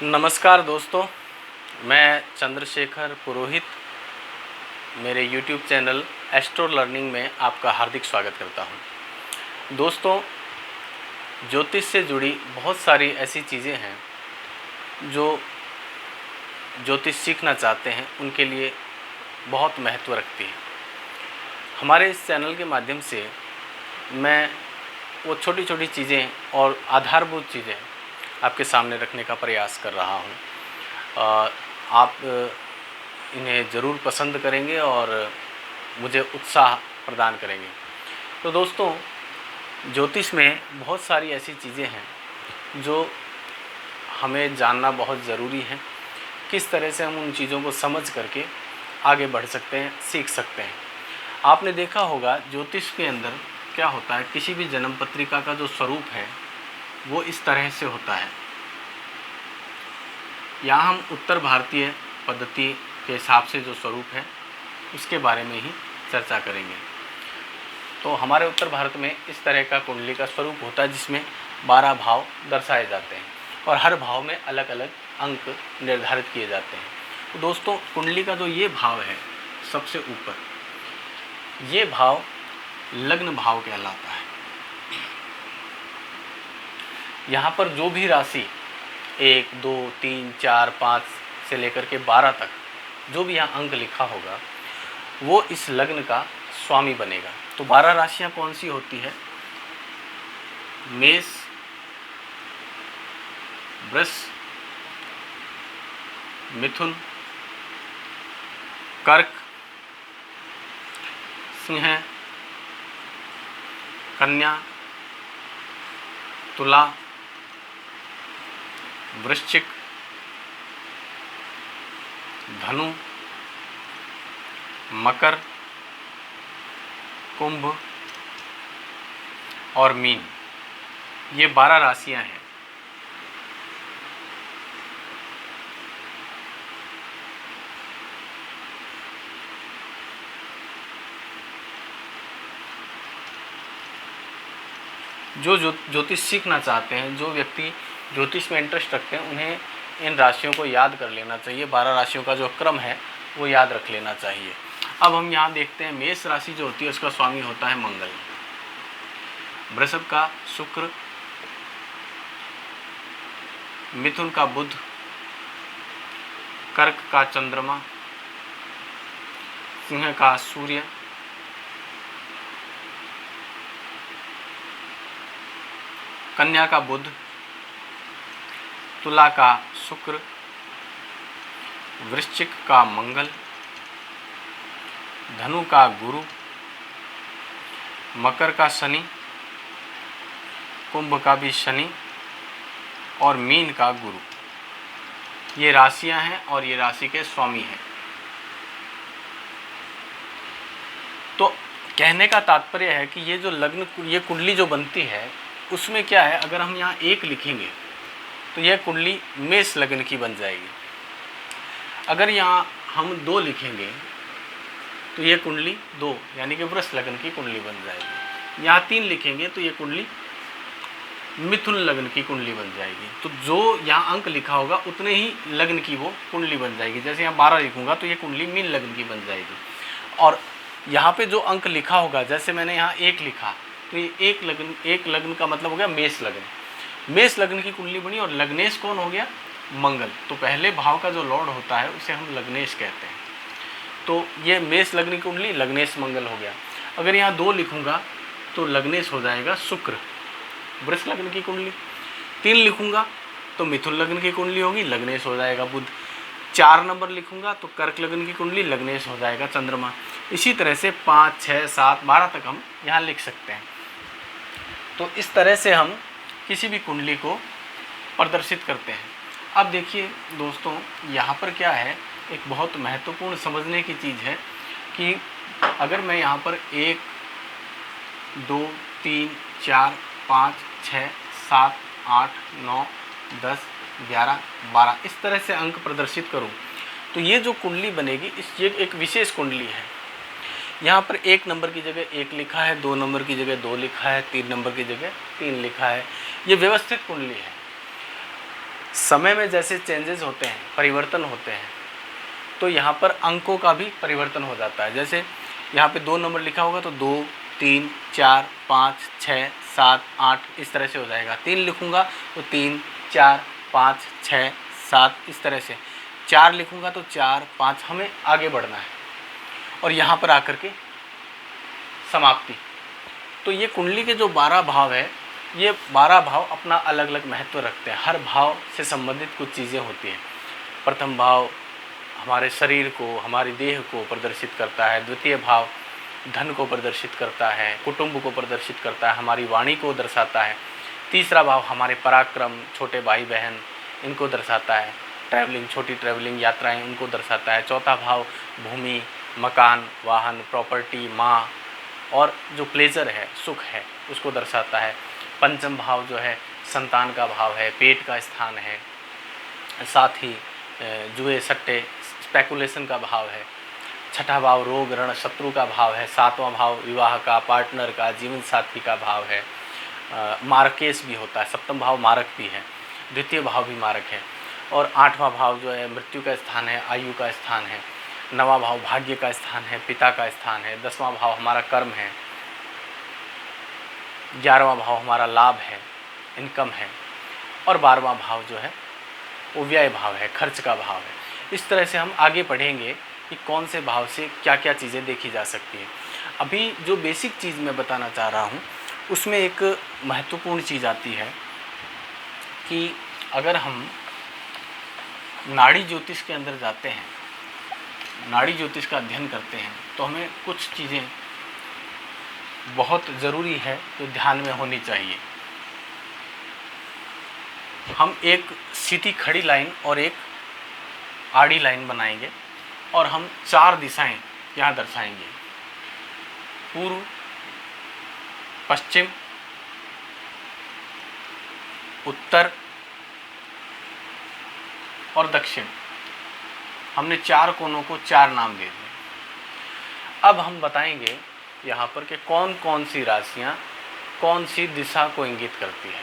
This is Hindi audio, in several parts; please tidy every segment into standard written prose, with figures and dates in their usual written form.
नमस्कार दोस्तों, मैं चंद्रशेखर पुरोहित मेरे YouTube चैनल एस्ट्रो लर्निंग में आपका हार्दिक स्वागत करता हूं। दोस्तों, ज्योतिष से जुड़ी बहुत सारी ऐसी चीज़ें हैं जो ज्योतिष सीखना चाहते हैं उनके लिए बहुत महत्व रखती है। हमारे इस चैनल के माध्यम से मैं वो छोटी छोटी चीज़ें और आधारभूत चीज़ें आपके सामने रखने का प्रयास कर रहा हूँ। आप इन्हें ज़रूर पसंद करेंगे और मुझे उत्साह प्रदान करेंगे। तो दोस्तों, ज्योतिष में बहुत सारी ऐसी चीज़ें हैं जो हमें जानना बहुत ज़रूरी है। किस तरह से हम उन चीज़ों को समझ करके आगे बढ़ सकते हैं, सीख सकते हैं। आपने देखा होगा ज्योतिष के अंदर क्या होता है, किसी भी जन्म पत्रिका का जो स्वरूप है वो इस तरह से होता है। यहाँ हम उत्तर भारतीय पद्धति के हिसाब से जो स्वरूप है उसके बारे में ही चर्चा करेंगे। तो हमारे उत्तर भारत में इस तरह का कुंडली का स्वरूप होता है जिसमें 12 भाव दर्शाए जाते हैं और हर भाव में अलग अलग अंक निर्धारित किए जाते हैं। तो दोस्तों, कुंडली का जो ये भाव है सबसे ऊपर, ये भाव लग्न भाव कहलाता है। यहाँ पर जो भी राशि 1, 2, 3, 4, 5 से लेकर के 12 तक जो भी यहाँ अंक लिखा होगा वो इस लग्न का स्वामी बनेगा। तो 12 राशियाँ कौन सी होती है? मेष, वृष, मिथुन, कर्क, सिंह, कन्या, तुला, वृश्चिक, धनु, मकर, कुंभ और मीन। ये 12 राशियां हैं। जो ज्योतिष सीखना चाहते हैं, जो व्यक्ति ज्योतिष में इंटरेस्ट रखते हैं, उन्हें इन राशियों को याद कर लेना चाहिए। 12 राशियों का जो क्रम है वो याद रख लेना चाहिए। अब हम यहाँ देखते हैं, मेष राशि जो होती है उसका स्वामी होता है मंगल, वृषभ का शुक्र, मिथुन का बुध, कर्क का चंद्रमा, सिंह का सूर्य, कन्या का बुध, तुला का शुक्र, वृश्चिक का मंगल, धनु का गुरु, मकर का शनि, कुंभ का भी शनि और मीन का गुरु। ये राशियां हैं और ये राशि के स्वामी हैं। तो कहने का तात्पर्य है कि ये जो लग्न, ये कुंडली जो बनती है उसमें क्या है, अगर हम यहाँ 1 लिखेंगे तो यह कुंडली मेष लग्न की बन जाएगी। अगर यहाँ हम 2 लिखेंगे तो यह कुंडली 2 यानी कि वृष लग्न की कुंडली बन जाएगी। यहाँ 3 लिखेंगे तो यह कुंडली मिथुन लग्न की कुंडली बन जाएगी। तो जो यहाँ अंक लिखा होगा उतने ही लग्न की वो कुंडली बन जाएगी। जैसे यहाँ 12 लिखूंगा तो ये कुंडली मीन लग्न की बन जाएगी। और यहाँ पे जो अंक लिखा होगा, जैसे मैंने यहाँ 1 लिखा तो ये एक लग्न का मतलब हो गया मेष लग्न। मेष लग्न की कुंडली बनी और लग्नेश कौन हो गया? मंगल। तो पहले भाव का जो लॉर्ड होता है उसे हम लग्नेश कहते हैं। तो ये मेष लग्न की कुंडली लग्नेश मंगल हो गया। अगर यहाँ 2 लिखूंगा तो लग्नेश हो जाएगा शुक्र, वृष लग्न की कुंडली। 3 लिखूंगा तो मिथुन लग्न की कुंडली होगी, लग्नेश हो जाएगा बुध। 4 नंबर लिखूंगा तो कर्क लग्न की कुंडली, लग्नेश हो जाएगा चंद्रमा। इसी तरह से 5, 6, 7, 12 तक हम यहाँ लिख सकते हैं। तो इस तरह से हम किसी भी कुंडली को प्रदर्शित करते हैं। अब देखिए दोस्तों, यहाँ पर क्या है, एक बहुत महत्वपूर्ण समझने की चीज़ है कि अगर मैं यहाँ पर 1, 2, 3, 4, 5, 6, 7, 8, 9, 10, 11, 12 इस तरह से अंक प्रदर्शित करूँ तो ये जो कुंडली बनेगी ये एक विशेष कुंडली है। यहाँ पर 1 नंबर की जगह 1 लिखा है, 2 नंबर की जगह 2 लिखा है, 3 नंबर की जगह 3 लिखा है। ये व्यवस्थित कुंडली है। समय में जैसे चेंजेस होते हैं, परिवर्तन होते हैं, तो यहाँ पर अंकों का भी परिवर्तन हो जाता है। जैसे यहाँ पे 2 नंबर लिखा होगा तो 2, 3, 4, 5, 6, 7, 8 इस तरह से हो जाएगा। 3 लिखूँगा तो 3, 4, 5, 6, 7 इस तरह से। 4 लिखूँगा तो 4, 5, हमें आगे बढ़ना है और यहाँ पर आकर के समाप्ति। तो ये कुंडली के जो 12 भाव है, ये 12 भाव अपना अलग अलग महत्व रखते हैं। हर भाव से संबंधित कुछ चीज़ें होती हैं। प्रथम भाव हमारे शरीर को, हमारी देह को प्रदर्शित करता है। द्वितीय भाव धन को प्रदर्शित करता है, कुटुंब को प्रदर्शित करता है, हमारी वाणी को दर्शाता है। तीसरा भाव हमारे पराक्रम, छोटे भाई बहन, इनको दर्शाता है। ट्रैवलिंग, छोटी ट्रैवलिंग यात्राएं, उनको दर्शाता है। चौथा भाव भूमि, मकान, वाहन, प्रॉपर्टी, माँ और जो प्लेजर है, सुख है, उसको दर्शाता है। पंचम भाव जो है संतान का भाव है, पेट का स्थान है। साथ ही जुए, सट्टे, स्पेकुलेशन का भाव है। छठा भाव रोग, ऋण, शत्रु का भाव है। सातवां भाव विवाह का, पार्टनर का, जीवन साथी का भाव है। मारकेश भी होता है। सप्तम भाव मारक भी है, द्वितीय भाव भी मारक है। और आठवां भाव जो है मृत्यु का स्थान है, आयु का स्थान है। नवां भाव भाग्य का स्थान है, पिता का स्थान है। 10वां भाव हमारा कर्म है। 11वां भाव हमारा लाभ है, इनकम है। और 12वां भाव जो है वो व्यय भाव है, खर्च का भाव है। इस तरह से हम आगे पढ़ेंगे कि कौन से भाव से क्या क्या चीज़ें देखी जा सकती हैं। अभी जो बेसिक चीज़ मैं बताना चाह रहा हूँ उसमें एक महत्वपूर्ण चीज़ आती है कि अगर हम नाड़ी ज्योतिष के अंदर जाते हैं, नाड़ी ज्योतिष का अध्ययन करते हैं, तो हमें कुछ चीज़ें बहुत ज़रूरी है जो ध्यान में होनी चाहिए। हम एक सीधी खड़ी लाइन और एक आड़ी लाइन बनाएंगे और हम 4 दिशाएं यहाँ दर्शाएंगे: पूर्व, पश्चिम, उत्तर और दक्षिण। हमने 4 कोनों को 4 नाम दे दिए। अब हम बताएंगे यहाँ पर कि कौन कौन सी राशियाँ कौन सी दिशा को इंगित करती है,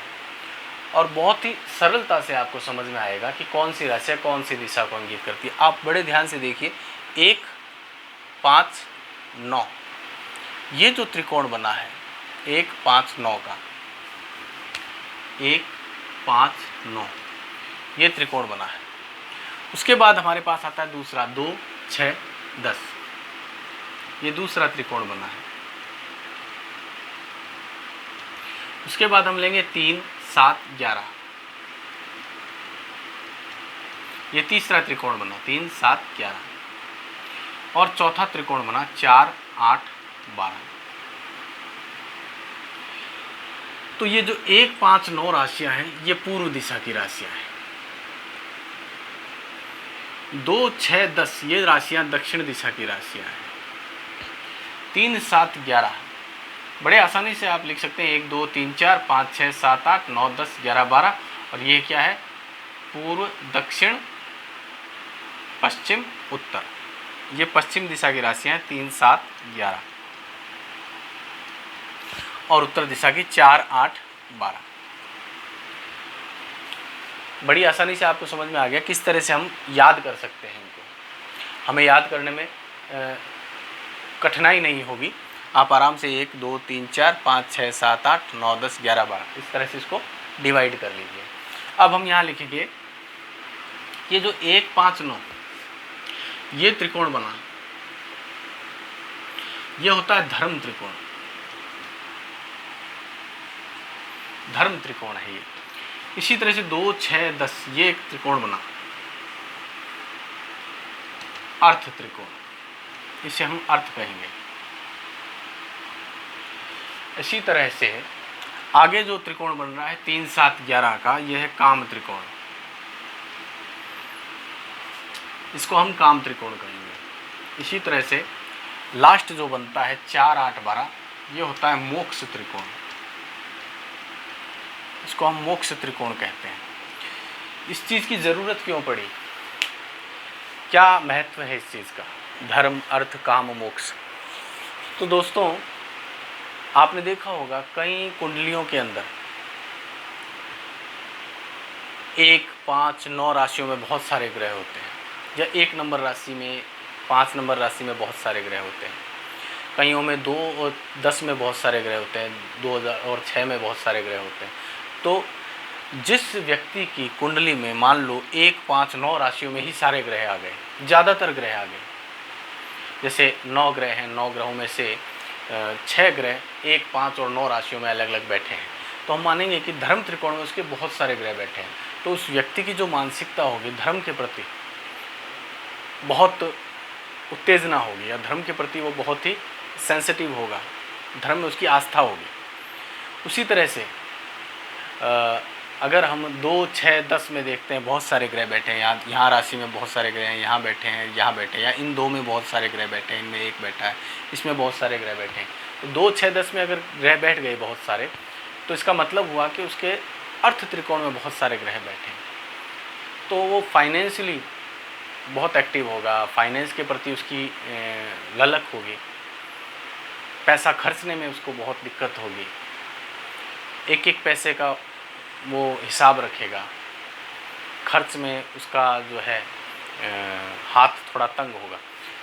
और बहुत ही सरलता से आपको समझ में आएगा कि कौन सी राशियाँ कौन सी दिशा को इंगित करती है। आप बड़े ध्यान से देखिए, 1, 5, 9 ये जो त्रिकोण बना है 1, 5, 9 का, 1, 5, 9 ये त्रिकोण बना है। उसके बाद हमारे पास आता है दूसरा 2, 6, 10 ये दूसरा त्रिकोण बना है। उसके बाद हम लेंगे 3, 7, 11 ये तीसरा त्रिकोण बना, 3, 7, 11। और चौथा त्रिकोण बना 4, 8, 12। तो ये जो 1, 5, 9 राशियां हैं ये पूर्व दिशा की राशियां हैं। 2, 6, 10 ये राशियां दक्षिण दिशा की राशियां हैं। 3, 7, 11 बड़े आसानी से आप लिख सकते हैं। 1, 2, 3, 4, 5, 6, 7, 8, 9, 10, 11, 12। और ये क्या है? पूर्व, दक्षिण, पश्चिम, उत्तर। ये पश्चिम दिशा की राशियां हैं 3, 7, 11। और उत्तर दिशा की 4, 8, 12। बड़ी आसानी से आपको समझ में आ गया किस तरह से हम याद कर सकते हैं इनको। हमें याद करने में कठिनाई नहीं होगी। आप आराम से 1, 2, 3, 4, 5, 6, 7, 8, 9, 10, 11, 12 इस तरह से इसको डिवाइड कर लीजिए। अब हम यहाँ लिखेंगे ये जो 1, 5, 9 ये त्रिकोण बना, ये होता है धर्म त्रिकोण। धर्म त्रिकोण है ये। इसी तरह से 2, 6, 10 ये एक त्रिकोण बना, अर्थ त्रिकोण। इसे हम अर्थ कहेंगे। इसी तरह से आगे जो त्रिकोण बन रहा है 3, 7, 11 का, यह है काम त्रिकोण। इसको हम काम त्रिकोण कहेंगे। इसी तरह से लास्ट जो बनता है 4, 8, 12 ये होता है मोक्ष त्रिकोण। इसको हम मोक्ष त्रिकोण कहते हैं। इस चीज़ की ज़रूरत क्यों पड़ी? क्या महत्व है इस चीज़ का? धर्म, अर्थ, काम, मोक्ष। तो दोस्तों आपने देखा होगा कई कुंडलियों के अंदर 1, 5, 9 राशियों में बहुत सारे ग्रह होते हैं, या 1 नंबर राशि में, 5 नंबर राशि में बहुत सारे ग्रह होते हैं। कईयों में 2 और 10 में बहुत सारे ग्रह होते हैं, 2006 में बहुत सारे ग्रह होते हैं। तो जिस व्यक्ति की कुंडली में मान लो 1, 5, 9 राशियों में ही सारे ग्रह आ गए, ज़्यादातर ग्रह आ गए, जैसे 9 ग्रह हैं, 9 ग्रहों में से 6 ग्रह 1, 5 और 9 राशियों में अलग अलग बैठे हैं, तो हम मानेंगे कि धर्म त्रिकोण में उसके बहुत सारे ग्रह बैठे हैं। तो उस व्यक्ति की जो मानसिकता होगी धर्म के प्रति बहुत उत्तेजना होगी, या धर्म के प्रति वो बहुत ही सेंसिटिव होगा, धर्म में उसकी आस्था होगी। उसी तरह से अगर हम 2, 6, 10 में देखते हैं बहुत सारे ग्रह बैठे हैं, यहाँ राशि में बहुत सारे ग्रह हैं, यहाँ बैठे हैं, यहाँ बैठे हैं, या इन 2 में बहुत सारे ग्रह बैठे हैं, इनमें एक बैठा है, इसमें बहुत सारे ग्रह बैठे हैं, तो 2, 6, 10 में अगर ग्रह बैठ गए बहुत सारे, तो इसका मतलब हुआ कि उसके अर्थ त्रिकोण में बहुत सारे ग्रह बैठे हैं, तो वो फाइनेंशियली बहुत एक्टिव होगा, फाइनेंस के प्रति उसकी ललक होगी, पैसा खर्चने में उसको बहुत दिक्कत होगी, एक एक पैसे का वो हिसाब रखेगा, खर्च में उसका जो है हाथ थोड़ा तंग होगा।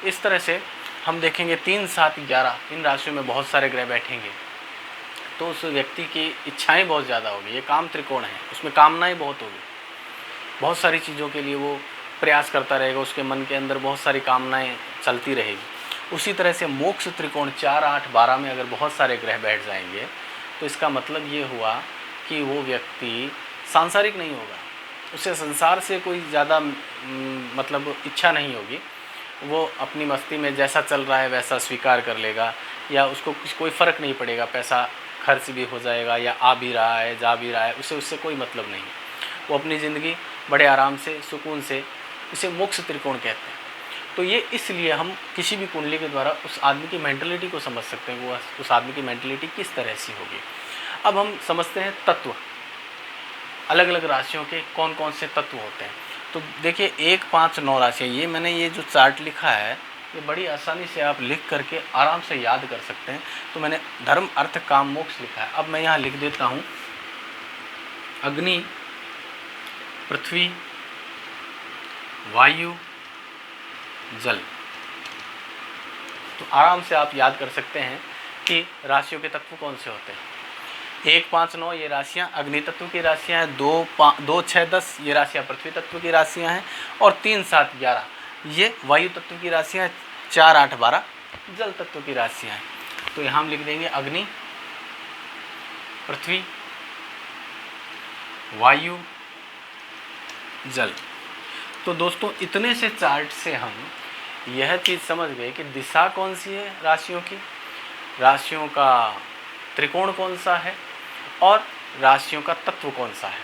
इस तरह से हम देखेंगे 3, 7, 11 इन राशियों में बहुत सारे ग्रह बैठेंगे, तो उस व्यक्ति की इच्छाएं बहुत ज़्यादा होगी। ये काम त्रिकोण है, उसमें कामनाएं बहुत होगी, बहुत सारी चीज़ों के लिए वो प्रयास करता रहेगा, उसके मन के अंदर बहुत सारी कामनाएं चलती रहेगी। उसी तरह से मोक्ष त्रिकोण 4, 8, 12 में अगर बहुत सारे ग्रह बैठ जाएंगे, तो इसका मतलब ये हुआ कि वो व्यक्ति सांसारिक नहीं होगा, उसे संसार से कोई ज़्यादा मतलब इच्छा नहीं होगी, वो अपनी मस्ती में जैसा चल रहा है वैसा स्वीकार कर लेगा, या उसको कोई फ़र्क नहीं पड़ेगा, पैसा खर्च भी हो जाएगा या आ भी रहा है जा भी रहा है, उससे कोई मतलब नहीं, वो अपनी ज़िंदगी बड़े आराम से सुकून से, इसे मोक्ष त्रिकोण कहते हैं। तो ये इसलिए हम किसी भी कुंडली के द्वारा उस आदमी की मेंटलिटी को समझ सकते हैं, वो उस आदमी की मेंटलिटी किस तरह से होगी। अब हम समझते हैं तत्व, अलग अलग राशियों के कौन कौन से तत्व होते हैं। तो देखिए 1, 5, 9 राशियाँ, ये मैंने ये जो चार्ट लिखा है ये बड़ी आसानी से आप लिख करके आराम से याद कर सकते हैं। तो मैंने धर्म अर्थ काम मोक्ष लिखा है। अब मैं यहाँ लिख देता हूँ अग्नि, पृथ्वी, वायु, जल। तो आराम से आप याद कर सकते हैं कि राशियों के तत्व कौन से होते हैं। 1, 5, 9 ये राशियाँ अग्नि तत्व की राशियाँ हैं, 2, 6, 10 ये राशियाँ पृथ्वी तत्व की राशियाँ हैं, और 3, 7, 11 ये वायु तत्व की राशियाँ हैं, 4, 8, 12 जल तत्व की राशियाँ हैं। तो यहाँ हम लिख देंगे अग्नि, पृथ्वी, वायु, जल। तो दोस्तों इतने से चार्ट से हम यह चीज़ समझ गए कि दिशा कौन सी है राशियों की, राशियों का त्रिकोण कौन सा है, और राशियों का तत्व कौन सा है।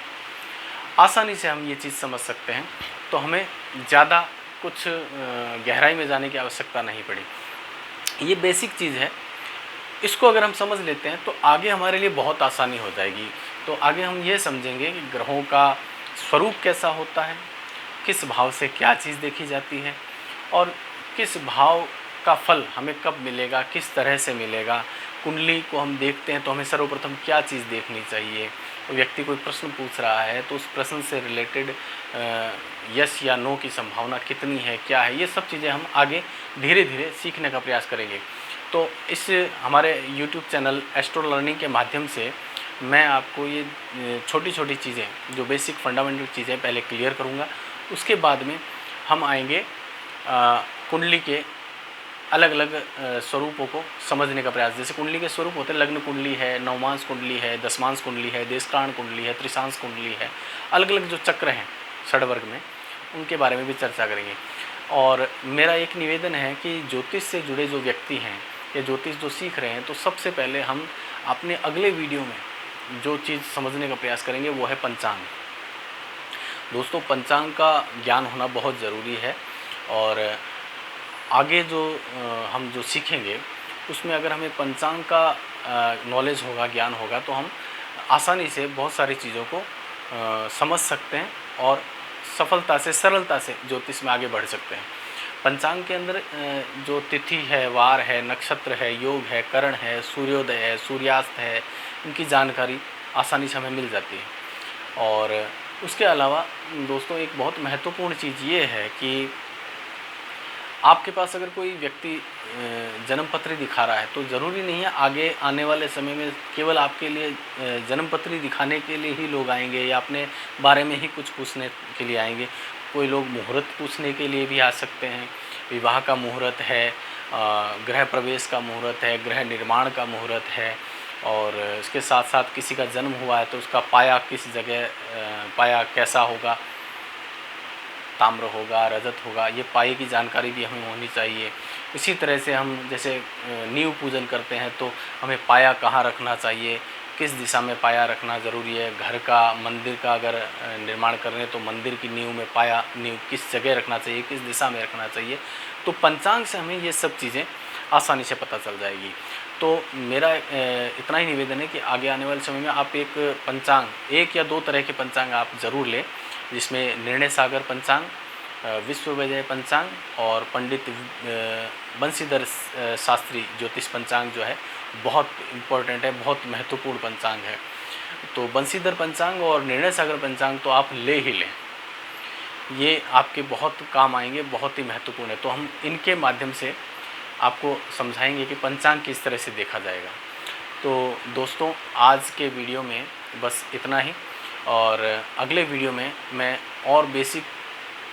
आसानी से हम ये चीज़ समझ सकते हैं, तो हमें ज़्यादा कुछ गहराई में जाने की आवश्यकता नहीं पड़ी। ये बेसिक चीज़ है, इसको अगर हम समझ लेते हैं तो आगे हमारे लिए बहुत आसानी हो जाएगी। तो आगे हम ये समझेंगे कि ग्रहों का स्वरूप कैसा होता है, किस भाव से क्या चीज़ देखी जाती है, और किस भाव का फल हमें कब मिलेगा, किस तरह से मिलेगा। कुंडली को हम देखते हैं तो हमें सर्वप्रथम क्या चीज़ देखनी चाहिए। तो व्यक्ति कोई प्रश्न पूछ रहा है तो उस प्रश्न से रिलेटेड यस या नो की संभावना कितनी है, क्या है, ये सब चीज़ें हम आगे धीरे धीरे सीखने का प्रयास करेंगे। तो इस हमारे YouTube चैनल एस्ट्रो लर्निंग के माध्यम से मैं आपको ये छोटी छोटी चीज़ें, जो बेसिक फंडामेंटल चीज़ें पहले क्लियर करूँगा। उसके बाद में हम आएंगे कुंडली के अलग अलग स्वरूपों को समझने का प्रयास। जैसे कुंडली के स्वरूप होते हैं, लग्न कुंडली है, नवमांश कुंडली है, दशमांश कुंडली है, देशकारण कुंडली है, त्रिशांश कुंडली है, अलग अलग जो चक्र हैं षडवर्ग में, उनके बारे में भी चर्चा करेंगे। और मेरा एक निवेदन है कि ज्योतिष से जुड़े जो व्यक्ति हैं या ज्योतिष जो सीख रहे हैं, तो सबसे पहले हम अपने अगले वीडियो में जो चीज़ समझने का प्रयास करेंगे वो है पंचांग। दोस्तों पंचांग का ज्ञान होना बहुत ज़रूरी है, और आगे जो हम जो सीखेंगे उसमें अगर हमें पंचांग का नॉलेज होगा, ज्ञान होगा, तो हम आसानी से बहुत सारी चीज़ों को समझ सकते हैं और सफलता से, सरलता से ज्योतिष में आगे बढ़ सकते हैं। पंचांग के अंदर जो तिथि है, वार है, नक्षत्र है, योग है, करण है, सूर्योदय है, सूर्यास्त है, इनकी जानकारी आसानी से हमें मिल जाती है। और उसके अलावा दोस्तों एक बहुत महत्वपूर्ण चीज़ ये है कि आपके पास अगर कोई व्यक्ति जन्म पत्री दिखा रहा है तो ज़रूरी नहीं है आगे आने वाले समय में केवल आपके लिए जन्म पत्री दिखाने के लिए ही लोग आएंगे या अपने बारे में ही कुछ पूछने के लिए आएंगे। कोई लोग मुहूर्त पूछने के लिए भी आ सकते हैं, विवाह का मुहूर्त है, गृह प्रवेश का मुहूर्त है, गृह निर्माण का मुहूर्त है, और इसके साथ साथ किसी का जन्म हुआ है तो उसका पाया किस जगह, पाया कैसा होगा, ताम्र होगा, रजत होगा, ये पाए की जानकारी भी हमें होनी चाहिए। इसी तरह से हम जैसे नींव पूजन करते हैं तो हमें पाया कहाँ रखना चाहिए, किस दिशा में पाया रखना ज़रूरी है। घर का, मंदिर का अगर निर्माण कर रहे हैं तो मंदिर की नींव में पाया, नींव किस जगह रखना चाहिए, किस दिशा में रखना चाहिए। तो पंचांग से हमें ये सब चीज़ें आसानी से पता चल जाएगी। तो मेरा इतना ही निवेदन है कि आगे आने वाले समय में आप एक पंचांग, एक या दो तरह के पंचांग आप ज़रूर लें, जिसमें निर्णय सागर पंचांग, विश्वविजय पंचांग और पंडित बंशीधर शास्त्री ज्योतिष पंचांग जो है बहुत इम्पोर्टेंट है, बहुत महत्वपूर्ण पंचांग है। तो बंशीधर पंचांग और निर्णय सागर पंचांग तो आप ले ही लें, ये आपके बहुत काम आएंगे, बहुत ही महत्वपूर्ण है। तो हम इनके माध्यम से आपको समझाएंगे कि पंचांग किस तरह से देखा जाएगा। तो दोस्तों आज के वीडियो में बस इतना ही, और अगले वीडियो में मैं और बेसिक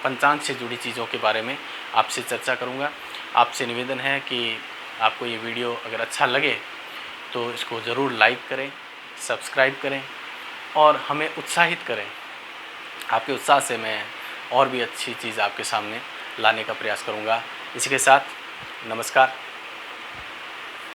पंचांग से जुड़ी चीज़ों के बारे में आपसे चर्चा करूंगा। आपसे निवेदन है कि आपको ये वीडियो अगर अच्छा लगे तो इसको ज़रूर लाइक करें, सब्सक्राइब करें और हमें उत्साहित करें। आपके उत्साह से मैं और भी अच्छी चीज़ आपके सामने लाने का प्रयास करूंगा। इसी के साथ नमस्कार।